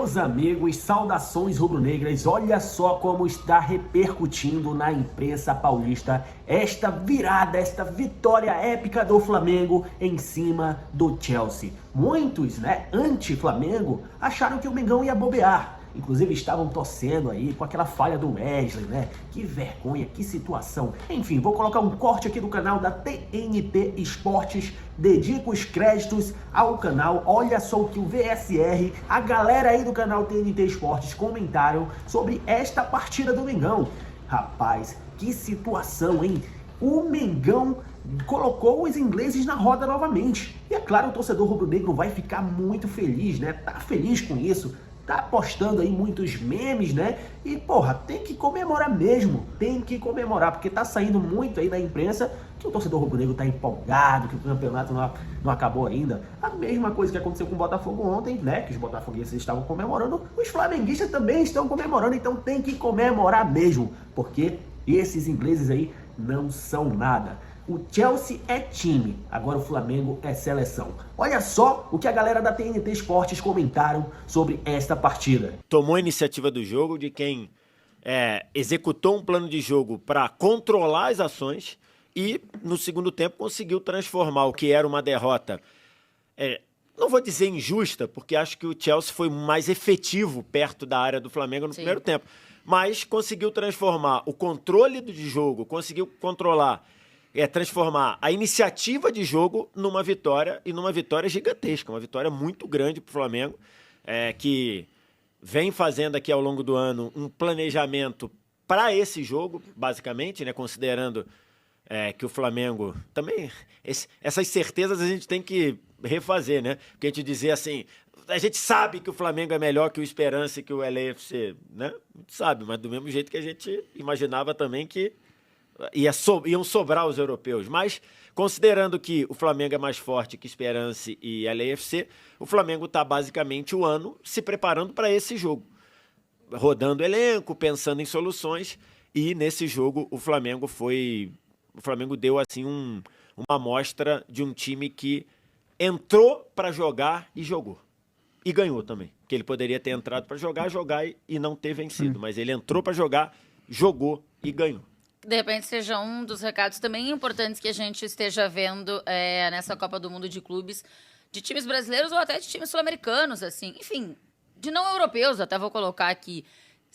Meus amigos, saudações rubro-negras, olha só como está repercutindo na imprensa paulista esta virada, esta vitória épica do Flamengo em cima do Chelsea. Muitos, anti-Flamengo, acharam que o Mengão ia bobear. Inclusive estavam torcendo aí com aquela falha do Wesley, Que vergonha, que situação. Enfim, vou colocar um corte aqui do canal da TNT Esportes. Dedico os créditos ao canal. Olha só o que o VSR, a galera aí do canal TNT Esportes comentaram sobre esta partida do Mengão. Rapaz, que situação, hein? O Mengão colocou os ingleses na roda novamente. E é claro, o torcedor rubro-negro vai ficar muito feliz, Tá feliz com isso. Tá postando aí muitos memes, E, tem que comemorar mesmo. Tem que comemorar, porque tá saindo muito aí da imprensa que o torcedor rubro-negro tá empolgado, que o campeonato não acabou ainda. A mesma coisa que aconteceu com o Botafogo ontem, Que os botafoguenses estavam comemorando, os flamenguistas também estão comemorando, então tem que comemorar mesmo, porque esses ingleses aí não são nada. O Chelsea é time, agora o Flamengo é seleção. Olha só o que a galera da TNT Esportes comentaram sobre esta partida. Tomou a iniciativa do jogo de quem executou um plano de jogo para controlar as ações e, no segundo tempo, conseguiu transformar o que era uma derrota, não vou dizer injusta, porque acho que o Chelsea foi mais efetivo perto da área do Flamengo no primeiro tempo, mas conseguiu transformar o controle do jogo, conseguiu transformar a iniciativa de jogo numa vitória, e numa vitória gigantesca, uma vitória muito grande para o Flamengo, que vem fazendo aqui ao longo do ano um planejamento para esse jogo, basicamente, considerando que o Flamengo também... essas certezas a gente tem que refazer, Porque a gente dizer assim, a gente sabe que o Flamengo é melhor que o Esperance e que o LAFC, A gente sabe, mas do mesmo jeito que a gente imaginava também que iam sobrar os europeus, mas considerando que o Flamengo é mais forte que Esperance e LAFC, o Flamengo está basicamente o ano se preparando para esse jogo, rodando elenco, pensando em soluções, e nesse jogo o Flamengo deu assim uma amostra de um time que entrou para jogar e jogou. E ganhou também, porque ele poderia ter entrado para jogar e não ter vencido, mas ele entrou para jogar, jogou e ganhou. De repente seja um dos recados também importantes que a gente esteja vendo nessa Copa do Mundo de clubes, de times brasileiros ou até de times sul-americanos, assim. Enfim, de não europeus, até vou colocar aqui.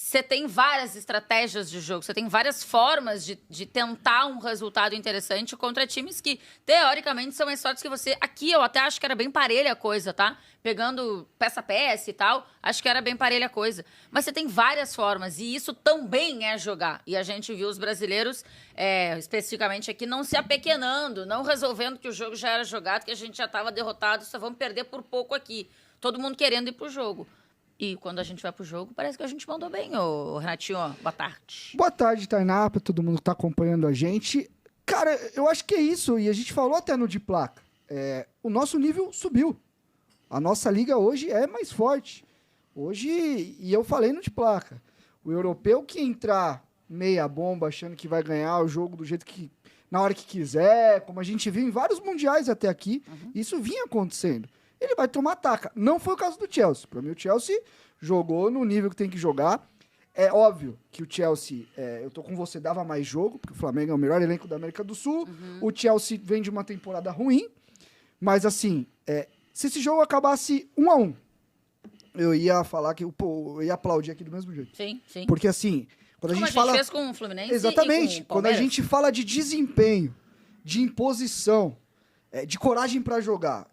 Você tem várias estratégias de jogo, você tem várias formas de tentar um resultado interessante contra times que, teoricamente, são mais fortes que você. Aqui eu até acho que era bem parelha a coisa, tá? Pegando peça a peça e tal, acho que era bem parelha a coisa. Mas você tem várias formas, e isso também é jogar. E a gente viu os brasileiros, especificamente aqui, não se apequenando, não resolvendo que o jogo já era jogado, que a gente já estava derrotado, só vamos perder por pouco aqui. Todo mundo querendo ir pro jogo. E quando a gente vai pro jogo, parece que a gente mandou bem, ô Renatinho. Boa tarde. Boa tarde, Tainá, pra todo mundo que tá acompanhando a gente. Cara, eu acho que é isso, e a gente falou até no de placa. O nosso nível subiu. A nossa liga hoje é mais forte. Hoje, e eu falei no de placa, o europeu que entrar meia bomba achando que vai ganhar o jogo do jeito que, na hora que quiser, como a gente viu em vários mundiais até aqui, isso vinha acontecendo. Ele vai tomar taca. Não foi o caso do Chelsea. Para mim, o Chelsea jogou no nível que tem que jogar. É óbvio que o Chelsea, eu tô com você, dava mais jogo, porque o Flamengo é o melhor elenco da América do Sul. O Chelsea vem de uma temporada ruim. Mas, assim, se esse jogo acabasse 1-1, eu ia falar que eu ia aplaudir aqui do mesmo jeito. Sim, sim. Porque, assim, quando como a gente fala... fez com o Fluminense. Exatamente. E com o Quando a Palmeiras. gente fala de desempenho, de imposição, de coragem para jogar...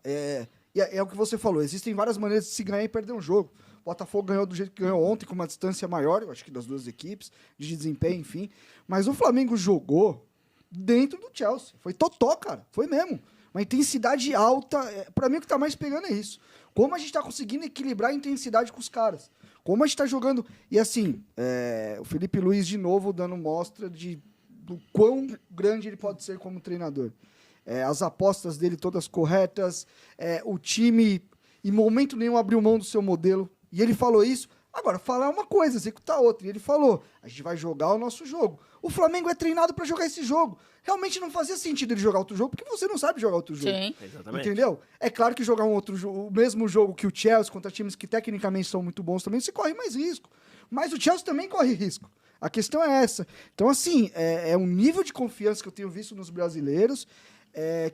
É o que você falou, existem várias maneiras de se ganhar e perder um jogo. O Botafogo ganhou do jeito que ganhou ontem, com uma distância maior, eu acho que das duas equipes, de desempenho, enfim. Mas o Flamengo jogou dentro do Chelsea. Foi totó, cara. Foi mesmo. Uma intensidade alta. Pra mim, o que tá mais pegando é isso. Como a gente tá conseguindo equilibrar a intensidade com os caras. Como a gente tá jogando... E assim, o Felipe Luiz, de novo, dando mostra do quão grande ele pode ser como treinador. As apostas dele todas corretas, o time, em momento nenhum, abriu mão do seu modelo. E ele falou isso Agora, falar uma coisa, executar outra. E ele falou, a gente vai jogar o nosso jogo. O Flamengo é treinado pra jogar esse jogo. Realmente não fazia sentido ele jogar outro jogo, porque você não sabe jogar outro jogo. Sim. Exatamente. Entendeu? É claro que jogar um outro jogo, o mesmo jogo que o Chelsea contra times que tecnicamente são muito bons também, você corre mais risco. Mas o Chelsea também corre risco. A questão é essa. Então, assim, é um nível de confiança que eu tenho visto nos brasileiros,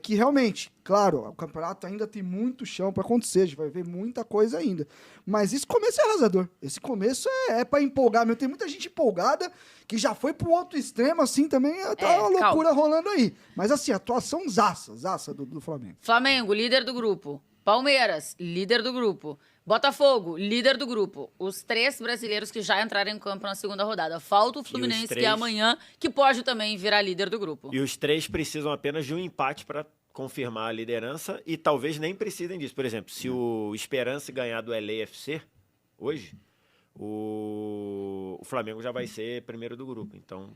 que realmente, claro, o campeonato ainda tem muito chão para acontecer, a gente vai ver muita coisa ainda. Mas esse começo é arrasador. Esse começo é para empolgar. Tem muita gente empolgada que já foi pro outro extremo, assim, também tá uma loucura rolando aí. Mas, assim, atuação zaça do Flamengo. Flamengo, líder do grupo. Palmeiras, líder do grupo. Botafogo, líder do grupo. Os 3 brasileiros que já entraram em campo na segunda rodada. Falta o Fluminense, que é amanhã, que pode também virar líder do grupo. E os 3 precisam apenas de um empate para confirmar a liderança e talvez nem precisem disso. Por exemplo, se o Esperance ganhar do LAFC hoje, o Flamengo já vai ser primeiro do grupo. Então,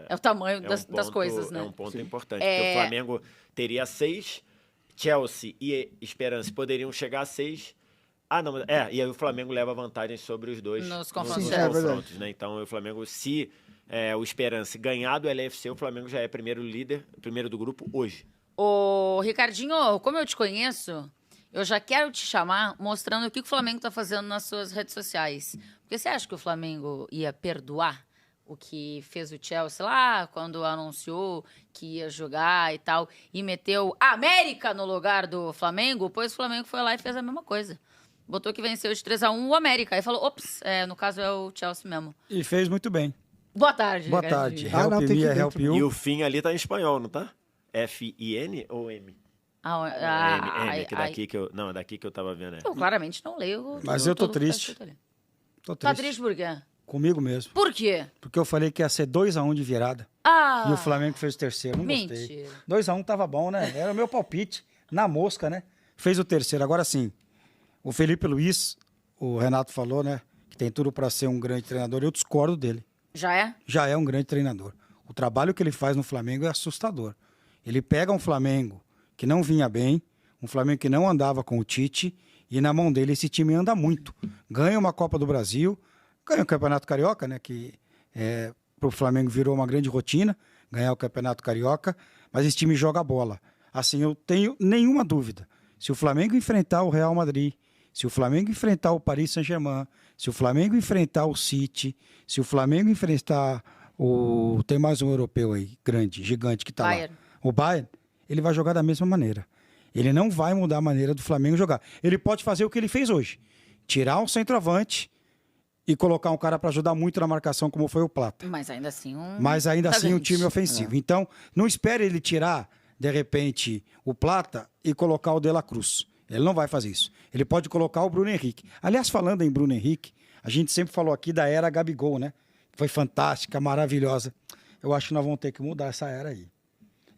é o tamanho das ponto, coisas, né? É um ponto importante, porque o Flamengo teria 6, Chelsea e Esperance poderiam chegar a 6. Não, e aí o Flamengo leva vantagem sobre os dois nos confrontos, né? Então o Flamengo, se o Esperance ganhar do LAFC, o Flamengo já é primeiro do grupo hoje. Ô, Ricardinho, como eu te conheço, eu já quero te chamar mostrando o que o Flamengo está fazendo nas suas redes sociais. Porque você acha que o Flamengo ia perdoar o que fez o Chelsea lá, quando anunciou que ia jogar e tal, e meteu a América no lugar do Flamengo? Pois o Flamengo foi lá e fez a mesma coisa. Botou que venceu de 3-1 o América. Aí falou, ops, no caso é o Chelsea mesmo. E fez muito bem. Boa tarde, Boa Ricardinho. tarde. não, tem que ver Help you. E o fim ali tá em espanhol, não tá? F-I-N ou M? M, que daqui que eu... Não, daqui que eu tava vendo. Eu claramente não leio. Mas eu tô triste. Tô Tá triste. triste por quê? Comigo mesmo. Por quê? Porque eu falei que ia ser 2-1 de virada. E o Flamengo fez o terceiro. Não gostei. Mentira. 2-1 tava bom, né? Era o meu palpite. Na mosca, né? Fez o terceiro. Agora sim, o Felipe Luiz, o Renato falou, né? Que tem tudo para ser um grande treinador. Eu discordo dele. Já é? Já é um grande treinador. O trabalho que ele faz no Flamengo é assustador. Ele pega um Flamengo que não vinha bem, um Flamengo que não andava com o Tite, e na mão dele esse time anda muito. Ganha uma Copa do Brasil, ganha o Campeonato Carioca, né? Que para o Flamengo virou uma grande rotina, ganhar o Campeonato Carioca, mas esse time joga bola. Assim, eu tenho nenhuma dúvida. Se o Flamengo enfrentar o Real Madrid, se o Flamengo enfrentar o Paris Saint-Germain, se o Flamengo enfrentar o City, se o Flamengo enfrentar o... Tem mais um europeu aí, grande, gigante, que tá Bayern. lá. O Bayern, ele vai jogar da mesma maneira. Ele não vai mudar a maneira do Flamengo jogar. Ele pode fazer o que ele fez hoje. Tirar um centroavante e colocar um cara para ajudar muito na marcação, como foi o Plata. Mas ainda assim um time ofensivo. Então, não espere ele tirar, de repente, o Plata e colocar o De La Cruz. Ele não vai fazer isso. Ele pode colocar o Bruno Henrique. Aliás, falando em Bruno Henrique, a gente sempre falou aqui da era Gabigol, né? Foi fantástica, maravilhosa. Eu acho que nós vamos ter que mudar essa era aí.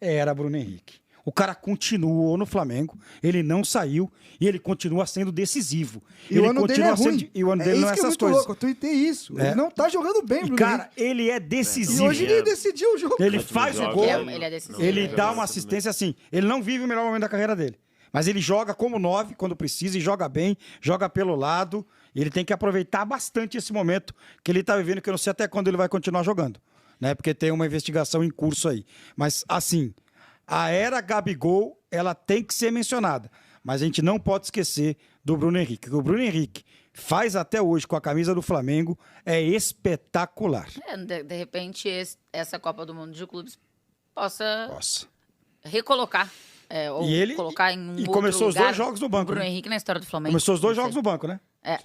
Era Bruno Henrique. O cara continuou no Flamengo, ele não saiu e ele continua sendo decisivo. E o ano dele é ruim. E o ano dele não é essas coisas. Louco. Eu tuitei isso. Ele não tá jogando bem, Bruno cara, Henrique. ele é decisivo. E hoje ele decidiu o jogo. Ele faz o gol. Ele é decisivo. Ele dá uma assistência assim. Ele não vive o melhor momento da carreira dele. Mas ele joga como 9 quando precisa e joga bem, joga pelo lado. E ele tem que aproveitar bastante esse momento que ele tá vivendo, que eu não sei até quando ele vai continuar jogando. Né? Porque tem uma investigação em curso aí. Mas, assim, a era Gabigol, ela tem que ser mencionada. Mas a gente não pode esquecer do Bruno Henrique. O que o Bruno Henrique faz até hoje com a camisa do Flamengo é espetacular. De repente, essa Copa do Mundo de Clubes possa Nossa. recolocar. Ou E ele colocar em um outro começou lugar os 2 jogos no banco. Bruno Né? Henrique na história do Flamengo. Começou os 2 jogos no banco, né?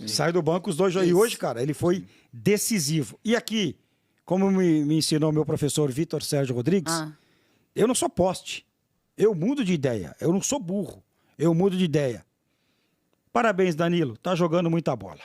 Sai do banco os 2 jogos. E hoje, cara, ele foi decisivo. E aqui, como me ensinou meu professor Vitor Sérgio Rodrigues, eu não sou poste. Eu mudo de ideia. Eu não sou burro. Eu mudo de ideia. Parabéns, Danilo. Tá jogando muita bola.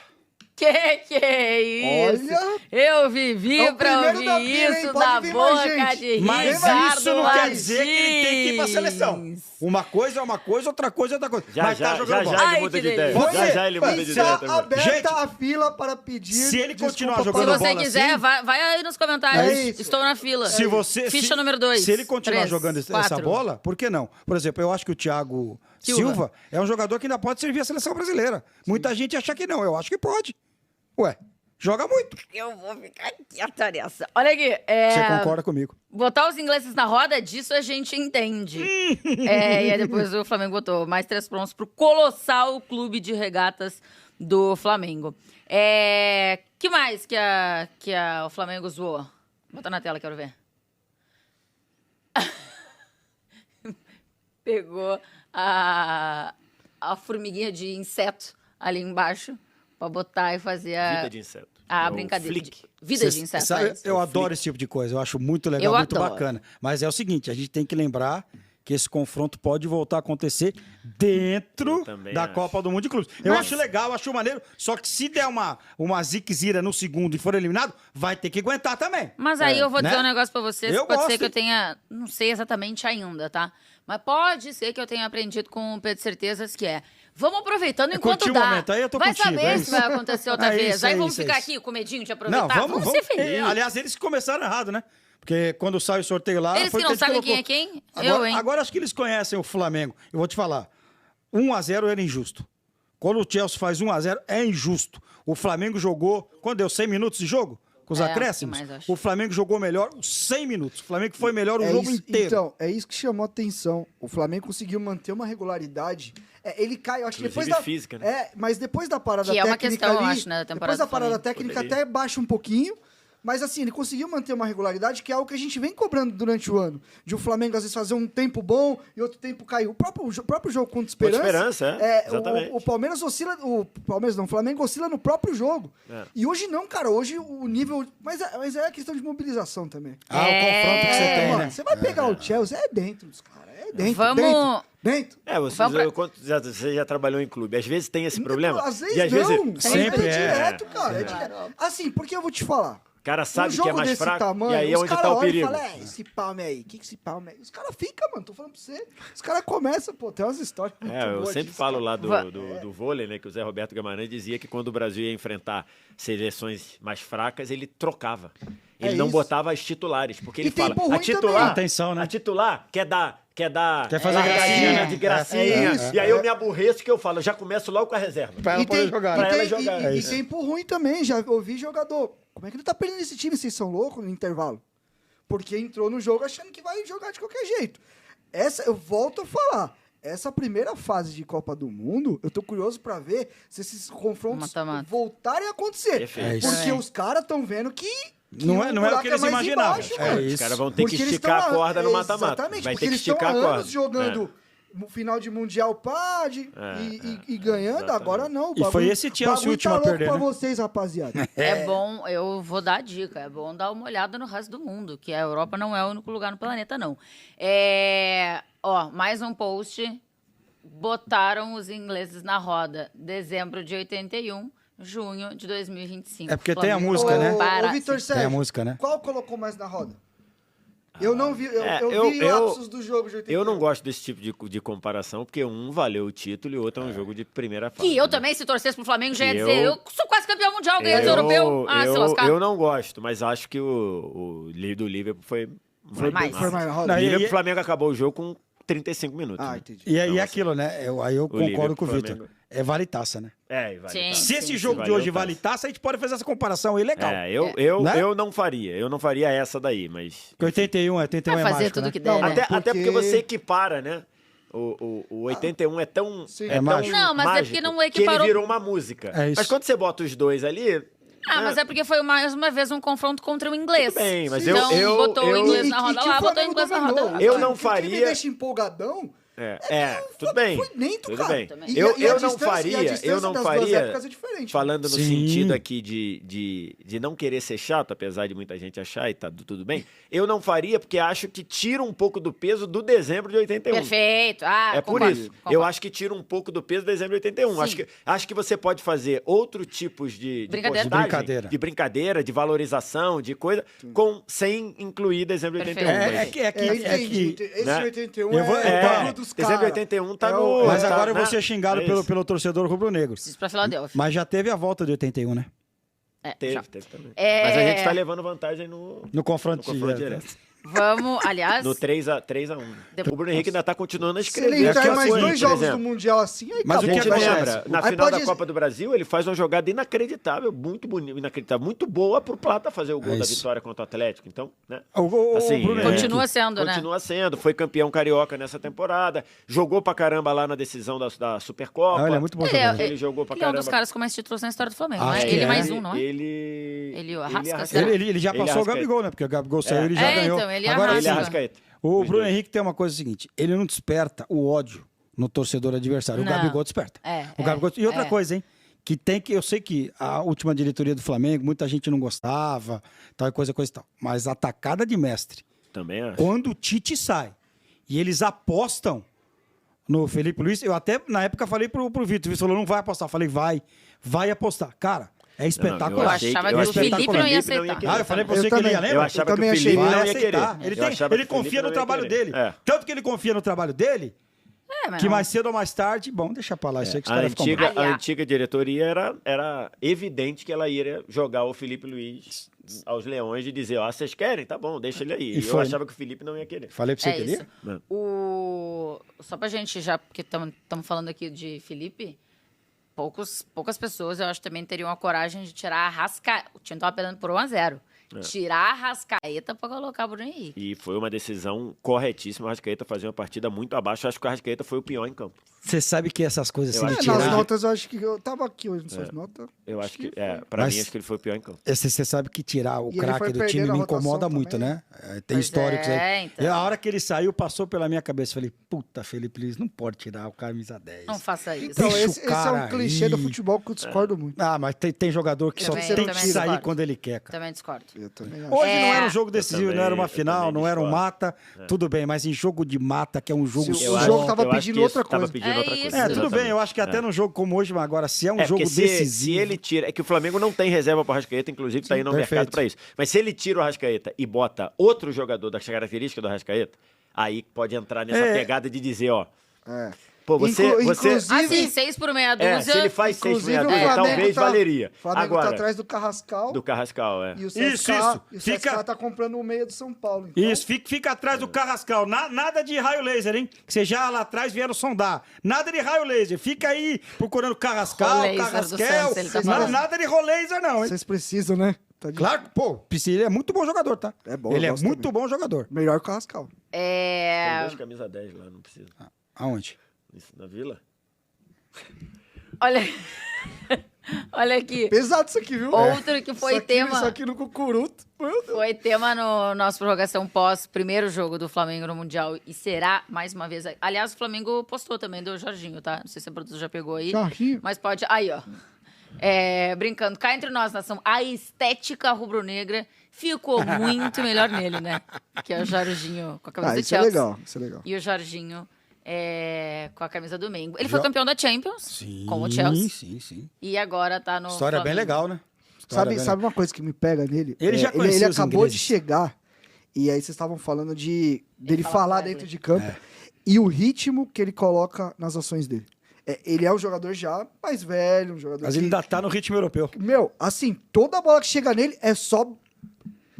Que é isso? Olha, eu vivi é o pra primeiro ouvir da fila, isso hein? da Pode vir mais boca gente. de Mas Ricardo isso não quer dizer que ele tem que ir pra Martins. seleção. Uma coisa é uma coisa, outra coisa é outra coisa. Mas tá jogando bola. Ai, ele muda que de ideia. delícia. Já ele muda de ideia está também. aberta Gente, a fila para pedir. se ele continuar desculpa jogando Se você bola quiser, assim, vai aí nos comentários. É isso. Estou na fila. Se você, Ficha número 2. Se ele continuar 3, jogando essa 4. bola, por que não? Por exemplo, eu acho que o Thiago Silva é um jogador que ainda pode servir a seleção brasileira. Muita gente acha que não, eu acho que pode. Ué, joga muito. Eu vou ficar quieta nessa. Olha aqui. Você concorda comigo. Botar os ingleses na roda, disso a gente entende. E aí depois o Flamengo botou mais 3 pontos pro colossal clube de regatas do Flamengo. Que mais que o Flamengo zoou? Bota na tela, quero ver. Pegou a formiguinha de inseto ali embaixo pra botar e fazer a... Vida de inseto. A É o brincadeira. flick. Vida de inseto. Sabe, é isso. eu adoro esse tipo de coisa, eu acho muito legal, Eu muito adoro. bacana. Mas é o seguinte, a gente tem que lembrar que esse confronto pode voltar a acontecer dentro Eu também da acho. Copa do Mundo de Clubes. Eu acho legal, acho maneiro, só que se der uma ziquezira no segundo e for eliminado, vai ter que aguentar também. Mas aí eu vou dizer né? um negócio pra vocês. Eu Pode gosto, ser que eu hein? tenha... Não sei exatamente ainda, tá? Mas pode ser que eu tenha aprendido com o Pedro Certezas, que é... Vamos aproveitando enquanto curtir o dá. momento, aí eu tô vai contigo, saber é se isso. vai acontecer outra É vez. isso, Aí é vamos isso, é ficar isso. aqui com medinho de aproveitar. Não, vamos ser felizes. Aliás, eles começaram errado, né? Porque quando sai o sorteio lá... Eles foi que não a gente sabem colocou. quem é quem? Agora, Eu, hein? agora acho que eles conhecem o Flamengo. Eu vou te falar. 1-0 era injusto. Quando o Chelsea faz 1-0, é injusto. O Flamengo jogou... Quando deu 100 minutos de jogo? Com os acréscimos? mais, acho. O Flamengo jogou melhor os 100 minutos. O Flamengo foi melhor o jogo isso, inteiro. Então, é isso que chamou a atenção. O Flamengo conseguiu manter uma regularidade. Ele cai, eu acho que depois Inclusive da... física, né? Mas depois da parada Que é técnica uma questão, eu ali, acho, né, da temporada depois da do parada Flamengo. técnica Poderia. até baixa um pouquinho. Mas assim, ele conseguiu manter uma regularidade, que é algo que a gente vem cobrando durante o ano. De o Flamengo, às vezes, fazer um tempo bom e outro tempo cair. O próprio jogo contra o Esperança... Esperança, exatamente. O Palmeiras oscila... O Flamengo oscila no próprio jogo. É. E hoje não, cara. Hoje o nível... Mas é questão de mobilização também. O confronto que você tem, Mano, né? você vai pegar o Chelsea, é dentro dos caras. É dentro, Vamos- dentro. Você já trabalhou em clube. Às vezes tem esse problema. Às vezes e às não. vezes sempre é. direto, cara. Assim, porque eu vou te falar. o cara sabe jogo que é mais desse fraco. tamanho, e aí é os onde cara tá o olham e perigo. falam, esse palme aí, o que esse palme aí? Os caras ficam, mano, tô falando pra você. Os caras começam, pô, tem umas histórias muito Eu boas sempre disso, falo cara. lá do vôlei, né? Que o Zé Roberto Guimarães dizia que quando o Brasil ia enfrentar seleções mais fracas, ele trocava. Ele não isso. botava as titulares. Porque ele tem fala, por ruim a titular, também. Atenção, né? a titular quer fazer gracinha, né? de gracinha. É isso, e aí eu me aborreço que eu falo, eu já começo logo com a reserva. Pra ela poder jogar. Pra E ela jogar, é e isso. tem por ruim também, já ouvi jogador. Como é que ele tá perdendo esse time? Vocês são loucos no intervalo? Porque entrou no jogo achando que vai jogar de qualquer jeito. Eu volto a falar. Essa primeira fase de Copa do Mundo, eu tô curioso pra ver se esses confrontos Mata-mata. voltarem a acontecer. Perfeito. É isso. Porque os caras estão vendo que Não é o buraco que eles mais imaginavam. embaixo, É mano. isso. Os caras vão ter Porque que eles esticar estão a corda no mata-mata. Exatamente, Vai porque ter que eles estão há esticar a corda. anos jogando no final de Mundial e ganhando, exatamente. agora não. E foi esse Chelsea o último a louco perder, pra né? vocês, rapaziada. É bom, eu vou dar a dica, é bom dar uma olhada no resto do mundo, que a Europa não é o único lugar no planeta, não. Mais um post, botaram os ingleses na roda, dezembro de 81, junho de 2025. É porque tem a Flamengo música, né? para- Ô, Vitor É a Sérgio, música, né? qual colocou mais na roda? Eu não vi, eu vi eu- lapsos do jogo de 81. Eu não gosto desse tipo de comparação, porque um valeu o título e o outro é um jogo de primeira fase. Que eu né? também, se torcesse pro Flamengo, já ia Que dizer, eu sou quase campeão mundial, ganhei do europeu. Se lascar. Eu não gosto, mas acho que o do Liverpool foi mais. Foi mais na roda? Não, O e- Liverpool, o Flamengo acabou o jogo com 35 minutos. né? Entendi. E aí Não, aquilo, né? Aí eu concordo Liverpool, com o Vitor. Flamengo. É vale taça, né? Vai. Sim. tá. Se esse sim, jogo de valeu hoje taça. vale taça, a gente pode fazer essa comparação aí legal. Eu Né? não faria. Eu não faria essa daí, mas. Porque 81 é Vai fazer mágico, tudo né? que der, né? Até porque você equipara, né? O 81 é tão. Sim. É tão mágico. Não, mas é mágico porque não que equiparou- ele virou uma música. É isso. Mas quando você bota os dois ali. Mas é porque foi mais uma vez um confronto contra o inglês. Tudo bem, mas então, botou o inglês E na roda que lá, o botou o Flamengo inglês na dominou. roda lá. Eu não O que me faria- deixa empolgadão Tudo bem. foi dentro, Tudo cara. bem. Também. Eu a não distância- e a faria, distância eu não das duas faria, épocas é diferente. falando no Sim. sentido aqui de não querer ser chato, apesar de muita gente achar e tá tudo bem, eu não faria porque acho que tira um pouco do peso do dezembro de 81. Perfeito. É por concordo, isso. concordo. Eu acho que tira um pouco do peso do dezembro de 81. Sim. Acho que você pode fazer outro tipos de Brincadeira. postagem, De brincadeira. de brincadeira, de valorização, de coisa, sem incluir dezembro de 81. Perfeito. mas- Eu entendi. Esse né? 81 Eu vou- é o bagulho dos caras. dezembro de 81 tá É no... o- Mas tá, agora eu vou né? ser xingado É pelo, isso. pelo torcedor rubro-negro. Preciso pra Filadélfia. Mas já teve a volta de 81, né? Já. Teve também. É- Mas a gente tá levando vantagem no No confronto, confronto direto. direto. Vamos, aliás... No 3x1. O Bruno Henrique ainda tá continuando a Se escrever. ele entrar em aquela mais coisa, 2 por jogos exemplo. do Mundial assim, aí Mas A o que gente acontece? lembra, na Aí final da pode- Copa do Brasil, ele faz uma jogada inacreditável, muito bonita, inacreditável, muito boa pro Plata fazer o gol É da isso. vitória contra o Atlético. Então, né? O Assim, Bruno é- Henrique- Continua sendo, né? Continua sendo, foi campeão carioca nessa temporada, jogou pra caramba lá na decisão da Supercopa. Não, ele é muito bom Ele jogador. Ele jogou pra Ele é um caramba. dos caras com mais títulos na história do Flamengo, Acho né? que Ele é. mais um, não é? Ele o Arrasca, Arrascaeta. será? Ele já Ele passou o Arrascaeta. Gabigol, né? Porque o Gabigol saiu, ele já ganhou. Então, ele Agora, arrasa. Ele é assim, Arrascaeta. o Os Bruno dois. Henrique tem uma coisa seguinte, ele não desperta o ódio no torcedor adversário. O Não. Gabigol desperta. É, O Gabigol... E outra é. coisa, hein? Eu sei que a última diretoria do Flamengo, muita gente não gostava, tal e coisa e tal. Mas a tacada de mestre, Também acho. quando o Tite sai e eles apostam no Felipe Luiz, eu até na época falei pro Vitor, o Vitor falou, não vai apostar. Eu falei, vai apostar. Cara, é espetacular. Eu achava que o achei Felipe não ia Felipe aceitar. Ah, eu falei pra Eu você que ele ia, também. lembra? Eu achava também que o achei. Felipe Vai não ia querer. aceitar. Eu achava que Ele o Felipe confia não no ia trabalho querer. dele. É. Tanto que ele confia no trabalho dele, É, mas que não. mais cedo ou mais tarde... Bom, deixa pra lá, isso aí que os A caras ficam... antiga, bravos. a antiga diretoria era evidente que ela ia jogar o Felipe Luiz aos leões e dizer, ó, vocês querem? Tá bom, deixa ele aí. E E eu foi, achava que o Felipe não ia querer. Falei pra você É que ele isso. ia? Só pra gente já, porque estamos falando aqui de Felipe, poucas pessoas, eu acho, também teriam a coragem de tirar a Arrascaeta. O time tava perdendo por 1-0. Tirar a Arrascaeta pra colocar o Bruno Henrique. E foi uma decisão corretíssima. O Arrascaeta fazia uma partida muito abaixo. Eu acho que o Arrascaeta foi o pior em campo. Você sabe que essas coisas Eu assim de acho que nas tirar... notas, eu acho que eu tava aqui hoje nessas notas. Eu acho que, pra Mas- mim, acho que ele foi o pior em campo. Você sabe que tirar o E ele craque foi do time perdendo a me rotação incomoda também. muito, né? Tem Pois históricos é, aí. então. E a hora que ele saiu, passou pela minha cabeça. Falei, puta, Felipe Luiz, não pode tirar o camisa 10. Não faça isso. Então, Deixa o esse é cara um clichê do aí. futebol que eu discordo muito. Ah, mas tem jogador que Também- só eu tem que também sair discordo. quando ele quer, cara. Também discordo. Eu também acho. Hoje não É. era um jogo decisivo, Eu não era uma também final, não era um discordo. mata, tudo bem, mas em jogo de mata, que é um jogo Se só... o jogo tava eu acho pedindo que isso outra tava coisa. pedindo É outra isso. coisa. É, tudo bem, exatamente. eu acho que até num jogo como hoje, mas agora se é um jogo porque decisivo... se ele tira... É que o Flamengo não tem reserva para o Arrascaeta, inclusive tá indo ao perfeito. mercado para isso. Mas se ele tira o Arrascaeta e bota outro jogador das características do Arrascaeta, aí pode entrar nessa pegada de dizer, ó... É. Pô, você... Inclusive- Assim, 6 por meia dúzia. se ele faz 6 Inclusive, meia o dúzia, Flamengo talvez tá, valeria. O Flamengo Agora, tá atrás do Carrascal. do Carrascal, é. E o CSK, Isso. E o CSK Fica- tá comprando o meia do São Paulo. Então, Isso, fica atrás do Carrascal. Nada de raio laser, hein? Que você já lá atrás vieram sondar. Nada de raio laser. Fica aí procurando Carrascal, Rolaser do Carrasquel. Santos, ele tá falando. Nada de rolaser, não, hein? Vocês precisam, né? Tá de- Claro, pô, ele é muito bom jogador, tá? É bom, Ele eu é gosto muito também. bom jogador. Melhor que o Carrascal. Tem É... dois camisa 10 lá, não precisa. Aonde? Isso, na Vila? Olha... Olha aqui. Pesado isso aqui, viu? Outro que foi Isso aqui- tema... Isso aqui no Cucuruto. Meu Deus. Foi tema no nosso prorrogação pós primeiro jogo do Flamengo no Mundial e será mais uma vez. Aliás, o Flamengo postou também do Jorginho, tá? Não sei se a produção já pegou aí. Jorginho. Mas pode. Aí, ó. Brincando, cá entre nós, nação, a estética rubro-negra ficou muito melhor nele, né? Que é o Jorginho com a camisa do Isso é Chelsea. legal, isso é legal. E o Jorginho com a camisa do Mengo. Ele foi campeão da Champions com o Chelsea. Sim. E agora tá no. História bem Flamengo. legal, né? História bem Sabe uma coisa que me pega nele? Ele já ele conhecia os acabou de ingleses. chegar e aí vocês estavam falando dele fala falar inglês. dentro de campo e o ritmo que ele coloca nas ações dele. Ele é um jogador já mais velho, um jogador Mas que... ele ainda tá no ritmo europeu. Meu, assim, toda bola que chega nele é só...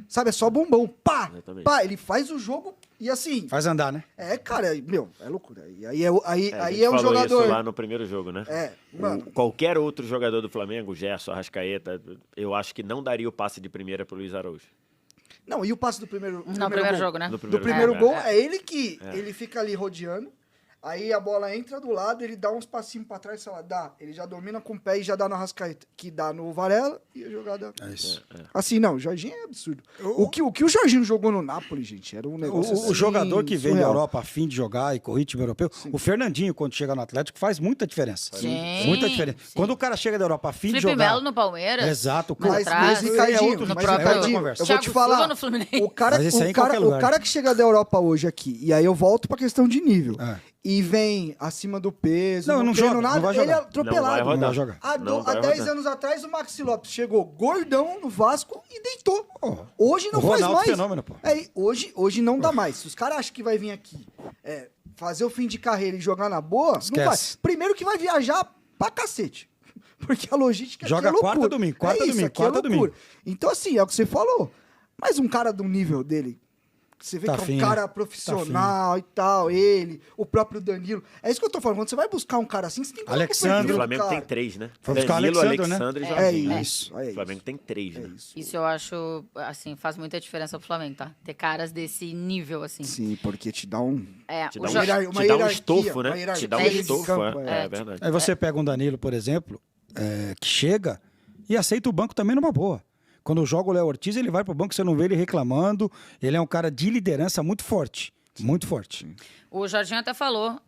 Sabe, é só bombom. Pá! Exatamente. Pá! Ele faz o jogo e assim... Faz andar, né? Cara, meu, é loucura. E aí A aí gente é um falou jogador... isso lá no primeiro jogo, né? Mano. Qualquer outro jogador do Flamengo, Gerson, Arrascaeta, eu acho que não daria o passe de primeira pro Luiz Araújo. Não, e o passe do primeiro... No primeiro jogo, né? No Do primeiro jogo, gol, é ele que ele fica ali rodeando, aí a bola entra do lado, ele dá uns passinhos pra trás, sei lá, ele já domina com o pé e já dá no Arrascaeta, que dá no Varela e a jogada... É isso. Assim, não, o Jorginho é absurdo. O que o Jorginho jogou no Napoli, gente, era um negócio O assim, jogador que vem da surreal. Europa a fim de jogar e com ritmo europeu, o Fernandinho, quando chega no Atlético, faz muita diferença. Sim, Muita diferença. sim. Quando o cara chega da Europa a fim de Felipe jogar... Melo no Palmeiras. Exato. Mas Mas, atrás, Ricardinho, no mas próprio- Ricardinho, conversa. eu vou te Thiago falar, Silva no Fluminense. o cara, Mas isso aí em o, cara, qualquer lugar. o cara que chega da Europa hoje aqui, e aí eu volto pra questão de nível, É. e vem acima do peso, Não, não treina joga, nada, não vai ele é jogar. atropelado. Não vai rodar. Não vai jogar. Não vai Há 10 rodar. anos atrás, o Maxi Lopes chegou gordão no Vasco e deitou. Hoje não o faz Ronaldo mais. fenômeno, pô. Hoje não dá mais. Se os caras acham que vai vir aqui fazer o fim de carreira e jogar na boa, Esquece. não vai. Primeiro que vai viajar pra cacete. Porque a logística Joga aqui é loucura. quarta, domingo, quarta, isso, domingo, aqui é quarta, loucura. Então, assim, é o que você falou. Mas um cara do nível dele, Você vê Tá que é um fino, cara profissional e tal, ele, o próprio Danilo. É isso que eu tô falando. Quando você vai buscar um cara assim, você tem que olhar pro Alexandre. O perfil do Flamengo cara. tem 3, né? Foi buscar o Danilo, Alexandre, Alexandre e É Jorginho. isso, é O Flamengo isso. tem 3, É né? isso. Isso eu acho, assim, faz muita diferença pro Flamengo, tá? Ter caras desse nível, assim. Sim, porque te dá um... É, Te o dá Jo- um, hierar- te uma dá um hierarquia, estofo, uma né? hierarquia Te dá um É isso. estofo, campo, é é. verdade. Aí você pega um Danilo, por exemplo, que chega e aceita o banco também numa boa. Quando joga o Léo Ortiz, ele vai pro banco, você não vê ele reclamando. Ele é um cara de liderança muito forte. Muito forte. O Jorginho até falou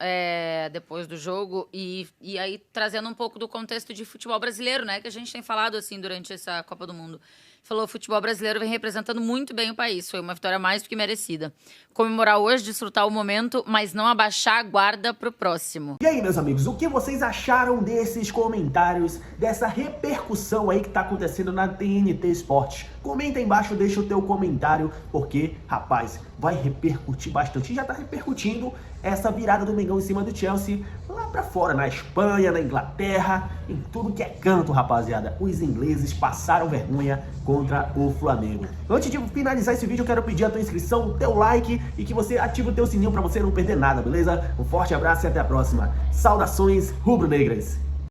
depois do jogo, e aí trazendo um pouco do contexto de futebol brasileiro, né? Que a gente tem falado assim durante essa Copa do Mundo. Falou, o futebol brasileiro vem representando muito bem o país. Foi uma vitória mais do que merecida. Comemorar hoje, desfrutar o momento, mas não abaixar a guarda pro próximo. E aí, meus amigos, o que vocês acharam desses comentários, dessa repercussão aí que tá acontecendo na TNT Esportes? Comenta aí embaixo, deixa o teu comentário, porque, rapaz, vai repercutir bastante. Já tá repercutindo essa virada do Mengão em cima do Chelsea lá pra fora, na Espanha, na Inglaterra, em tudo que é canto, rapaziada. Os ingleses passaram vergonha contra o Flamengo. Antes de finalizar esse vídeo, eu quero pedir a tua inscrição, o teu like e que você ative o teu sininho pra você não perder nada, beleza? Um forte abraço e até a próxima. Saudações rubro-negras!